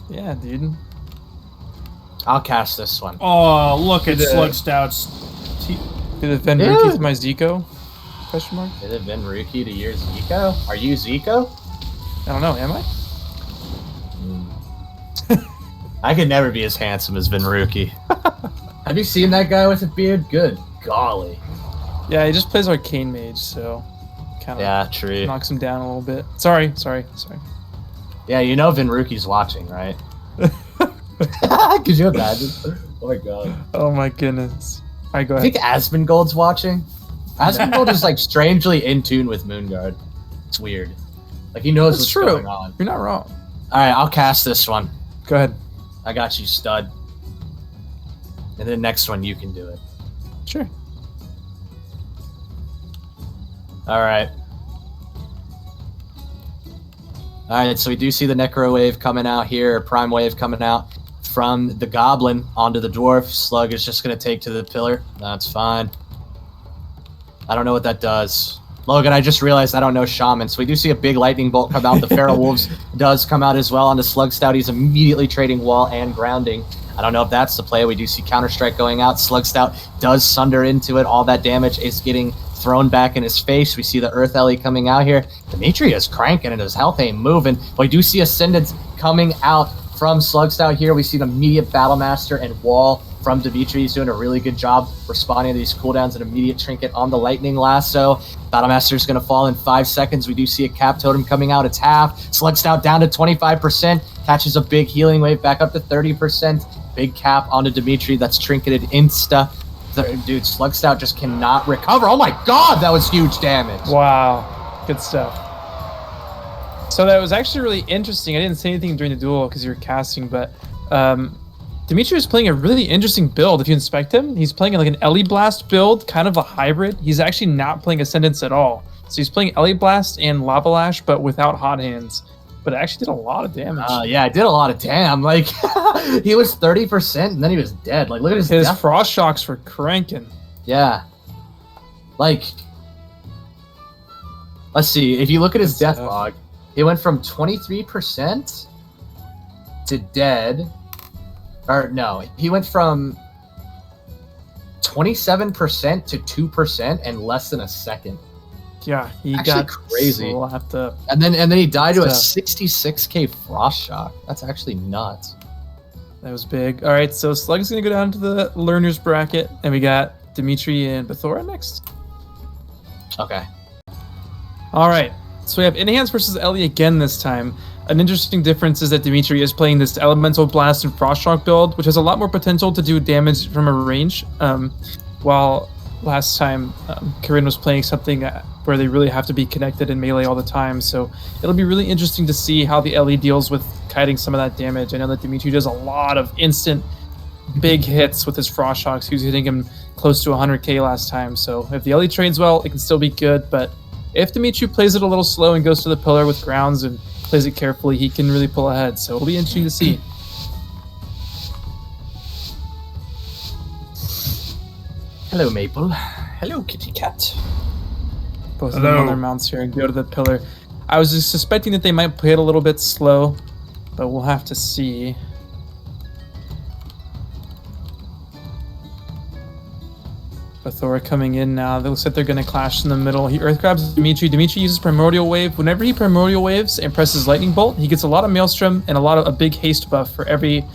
Yeah, dude. I'll cast this one. Oh, look at Slug Stout's. Did it Van Rookie to my Zico? Question mark. Did it Van Rookie to your Zico? Are you Zico? I don't know. Am I? I could never be as handsome as Van Rookie. Have you seen that guy with a beard? Good golly. Yeah, he just plays Arcane Mage, so kind of true. knocks him down a little bit. Sorry. Yeah, you know Van Rookie's watching, right? Could you imagine? Oh my god. Oh my goodness. All right, go I ahead. think Asmongold's watching. Asmongold is like strangely in tune with Moonguard. It's weird. Like he knows what's going on. You're not wrong. All right, I'll cast this one. Go ahead. I got you, stud. And then next one, you can do it. Sure. All right. All right, so we do see the Necro Wave coming out here, Prime Wave coming out from the Goblin onto the Dwarf. Slug is just going to take to the pillar. That's fine. I don't know what that does. Logan, I just realized I don't know Shaman, so we do see a big lightning bolt come out. The Feral Wolves does come out as well onto Slug Stout. He's immediately trading wall and grounding. I don't know if that's the play. We do see Counter-Strike going out. Slug Stout does sunder into it. All that damage is getting thrown back in his face. We see the Earth Ellie coming out here. Dimitri is cranking and his health ain't moving. But we do see Ascendance coming out from Slug Stout here. We see an immediate Battle Master and wall from Dimitri. He's doing a really good job responding to these cooldowns. An immediate trinket on the Lightning Lasso. Battlemaster is going to fall in 5 seconds. We do see a Cap Totem coming out. It's half. Slug Stout down to 25%. Catches a big healing wave back up to 30%. Big cap onto Dimitri. That's trinketed insta. Dude, Slug Stout just cannot recover. Oh my god, that was huge damage. Wow. Good stuff. So that was actually really interesting. I didn't say anything during the duel because you were casting, but Dimitri is playing a really interesting build. If you inspect him, he's playing like an Ellie Blast build, kind of a hybrid. He's actually not playing Ascendance at all. So he's playing Ellie Blast and Lava Lash, but without Hot Hands. But it actually did a lot of damage. Yeah, it did a lot of damn. Like, he was 30% and then he was dead. Like, look at his Frost Shocks were cranking. Yeah. Like, let's see. If you look at his death log, he went from 23% to dead. Or no, he went from 27% to 2% in less than a second. Yeah, he actually got crazy. Slapped up. And then he died to a 66k Frost Shock. That's actually nuts. That was big. All right, so Slug's gonna go down to the learners bracket, and we got Dimitri and Bethora next. Okay. All right, so we have Enhance versus Ellie again this time. An interesting difference is that Dimitri is playing this Elemental Blast and Frost Shock build, which has a lot more potential to do damage from a range, while last time Corinne was playing something where they really have to be connected in melee all the time. So it'll be really interesting to see how the Ellie deals with kiting some of that damage. I know that Dimitri does a lot of instant big hits with his Frost Shocks. He was hitting him close to 100k last time. So if the Ellie trades well, it can still be good. But if Dimitri plays it a little slow and goes to the pillar with grounds and plays it carefully, he can really pull ahead. So it'll be interesting to see. Hello, Maple. Hello, kitty cat. Both of them on their mounts here and go to the pillar. I was just suspecting that they might play it a little bit slow, but we'll have to see. Bethora coming in now. It looks like they're going to clash in the middle. He earth grabs Dimitri. Dimitri uses Primordial Wave. Whenever he Primordial Waves and presses Lightning Bolt, he gets a lot of Maelstrom and a big haste buff for every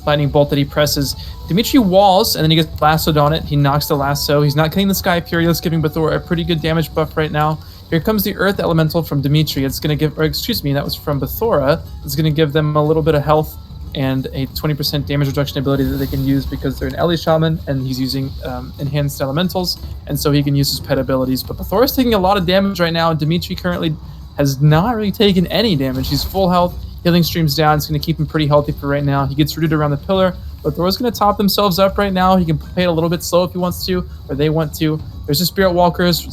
Lightning Bolt that he presses. Dimitri walls, and then he gets lassoed on it. He knocks the lasso. He's not getting the Sky Fury. That's giving Bethora a pretty good damage buff right now. Here comes the Earth Elemental from Dimitri. It's going to give, or excuse me, that was from Bethora. It's going to give them a little bit of health and a 20% damage reduction ability that they can use because they're an Ellie Shaman and he's using enhanced elementals, and so he can use his pet abilities. But Bethora's taking a lot of damage right now, and Dimitri currently has not really taken any damage. He's full health. Healing streams down. It's going to keep him pretty healthy for right now. He gets rooted around the pillar. But Thor's going to top themselves up right now. He can play it a little bit slow if he wants to, or they want to. There's the Spirit Walkers.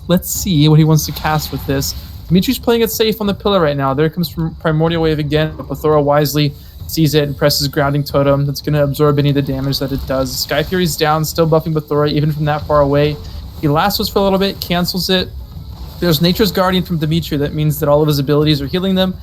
Let's see what he wants to cast with this. Dimitri's playing it safe on the pillar right now. There comes from Primordial Wave again. But Bethora wisely sees it and presses Grounding Totem. That's going to absorb any of the damage that it does. Sky Fury's down, still buffing Bethora even from that far away. He lassos for a little bit, cancels it. There's Nature's Guardian from Dimitri. That means that all of his abilities are healing them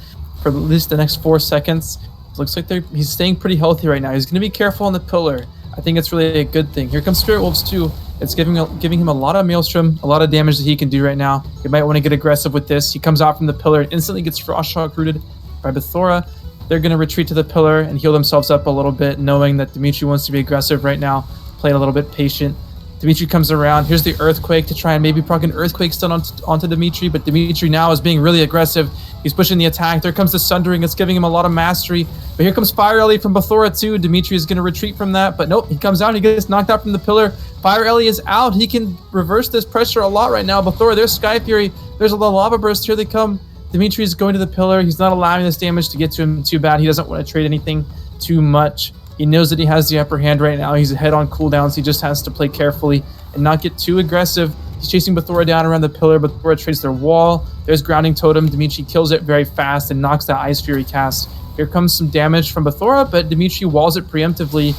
for at least the next 4 seconds. Looks like he's staying pretty healthy right now. He's going to be careful on the pillar. I think it's really a good thing. Here comes Spirit Wolves too. It's giving him a lot of Maelstrom, a lot of damage that he can do right now. You might want to get aggressive with this. He comes out from the pillar and instantly gets Frost Shock rooted by Bethora. They're going to retreat to the pillar and heal themselves up a little bit, knowing that Dimitri wants to be aggressive right now, playing a little bit patient. Dimitri comes around. Here's the Earthquake to try and maybe proc an Earthquake stun onto Dimitri, but Dimitri now is being really aggressive. He's pushing the attack. There comes the Sundering. It's giving him a lot of mastery. But here comes Fire Ellie from Bethora too. Dimitri is going to retreat from that, but nope. He comes out. He gets knocked out from the pillar. Fire Ellie is out. He can reverse this pressure a lot right now. Bethora, there's Sky Fury. There's a Lava Burst. Here they come. Dimitri is going to the pillar. He's not allowing this damage to get to him too bad. He doesn't want to trade anything too much. He knows that he has the upper hand right now. He's ahead on cooldowns. He just has to play carefully and not get too aggressive. He's chasing Bethora down around the pillar. Bethora trades their wall. There's Grounding Totem. Dimitri kills it very fast and knocks that Ice Fury cast. Here comes some damage from Bethora, but Dimitri walls it preemptively.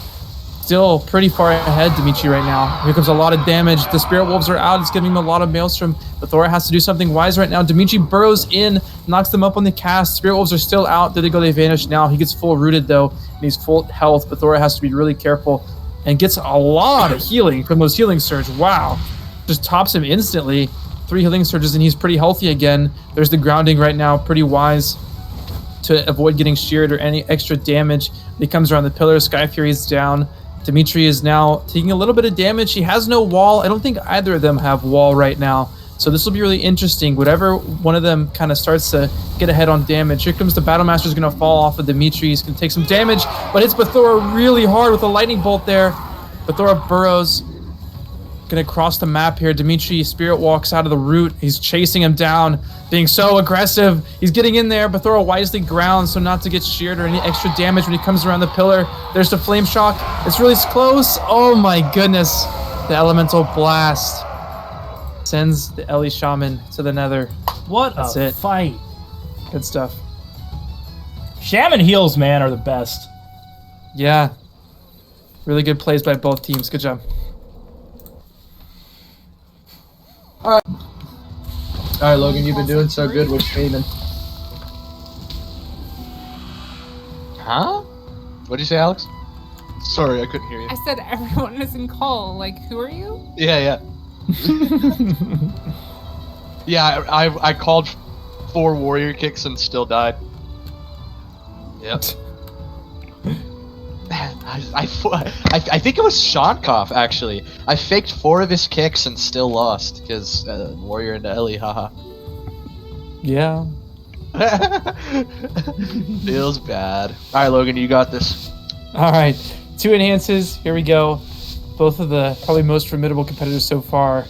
Still pretty far ahead, Dimitri, right now. Here comes a lot of damage. The Spirit Wolves are out. It's giving him a lot of Maelstrom. Bethora has to do something wise right now. Dimitri burrows in, knocks them up on the cast. Spirit Wolves are still out. There they go. They vanish now. He gets full rooted, though, and he's full health. Bethora has to be really careful and gets a lot of healing from those healing surge. Wow. Just tops him instantly. 3 healing surges, and he's pretty healthy again. There's the grounding right now. Pretty wise to avoid getting sheared or any extra damage. He comes around the pillar. Sky Fury is down. Dimitri is now taking a little bit of damage. He has no wall. I don't think either of them have wall right now. So this will be really interesting. Whatever one of them kind of starts to get ahead on damage. Here comes the Battle Master is going to fall off of Dimitri. He's going to take some damage, but hits Bethora really hard with a lightning bolt there. Bethora burrows. Going to cross the map here. Dimitri Spirit walks out of the root. He's chasing him down, being so aggressive. He's getting in there. Bethora wisely grounds so not to get sheared or any extra damage when he comes around the pillar. There's the Flame Shock. It's really close. Oh my goodness. The Elemental Blast sends the Ellie Shaman to the nether. What That's a it. fight. Good stuff. Shaman heals, man, are the best. Yeah. Really good plays by both teams. Good job. All right, Logan, you've been doing so good with Shaman. Huh? What'd you say, Alex? Sorry, I couldn't hear you. I said everyone is in call. Like, who are you? Yeah. Yeah, I called 4 warrior kicks and still died. Yep. I think it was Shankov, actually. I faked 4 of his kicks and still lost because warrior into Ellie, haha. Yeah. Feels bad. All right, Logan, you got this. All right, 2 enhances. Here we go. Both of the probably most formidable competitors so far.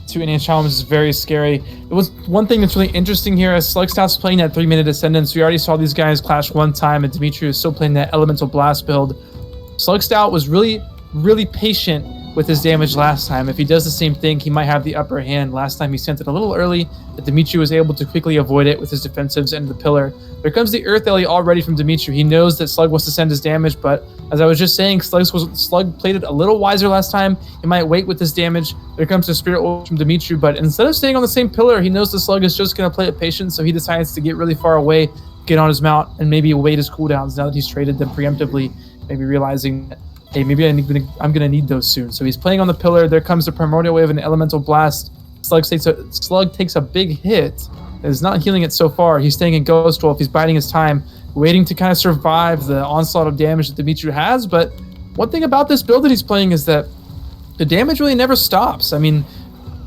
2 enhanced challenges is very scary. It was one thing that's really interesting here as Slugstout's playing that 3-minute Ascendance. We already saw these guys clash one time, and Dimitri was still playing that Elemental Blast build. Slugstout was really patient with his damage last time. If he does the same thing, he might have the upper hand. Last time he sent it a little early, but Dimitri was able to quickly avoid it with his defensives and the pillar. There comes the Earth Ellie already from Dimitri. He knows that Slug wants to send his damage, but as I was just saying, Slug played it a little wiser last time. He might wait with his damage. There comes the Spirit Wolf from Dimitri, but instead of staying on the same pillar, he knows the Slug is just going to play it patient, so he decides to get really far away, get on his mount, and maybe wait his cooldowns now that he's traded them preemptively, maybe realizing that, hey, maybe I'm going to need those soon. So he's playing on the pillar. There comes the Primordial Wave and Elemental Blast. Slug takes a big hit. Is not healing it so far. He's staying in Ghost Wolf. He's biding his time, waiting to kind of survive the onslaught of damage that Dimitri has. But one thing about this build that he's playing is that the damage really never stops. I mean,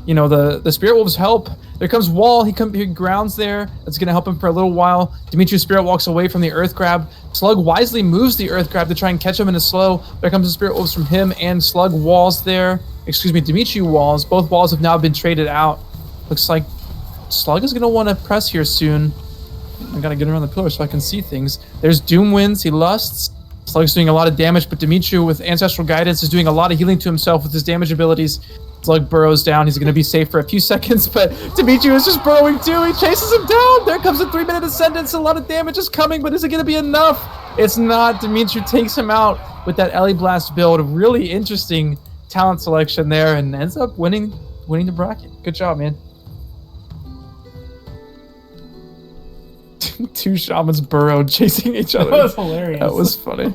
you know, the Spirit Wolves help. There comes Wall. He grounds there. That's going to help him for a little while. Dimitri's Spirit walks away from the Earth Grab. Slug wisely moves the Earth Grab to try and catch him in a slow. There comes the Spirit Wolves from him and Slug walls there. Excuse me, Dimitri walls. Both walls have now been traded out. Looks like Slug is going to want to press here soon. I got to get around the pillar so I can see things. There's Doom Winds. He lusts. Slug's doing a lot of damage, but Dimitri with Ancestral Guidance is doing a lot of healing to himself with his damage abilities. Slug burrows down. He's going to be safe for a few seconds, but Dimitri is just burrowing too. He chases him down. There comes a 3-minute Ascendance. A lot of damage is coming, but is it going to be enough? It's not. Dimitri takes him out with that Ellie Blast build. Really interesting talent selection there and ends up winning the bracket. Good job, man. two shamans burrowed chasing each That other. was hilarious. That was funny.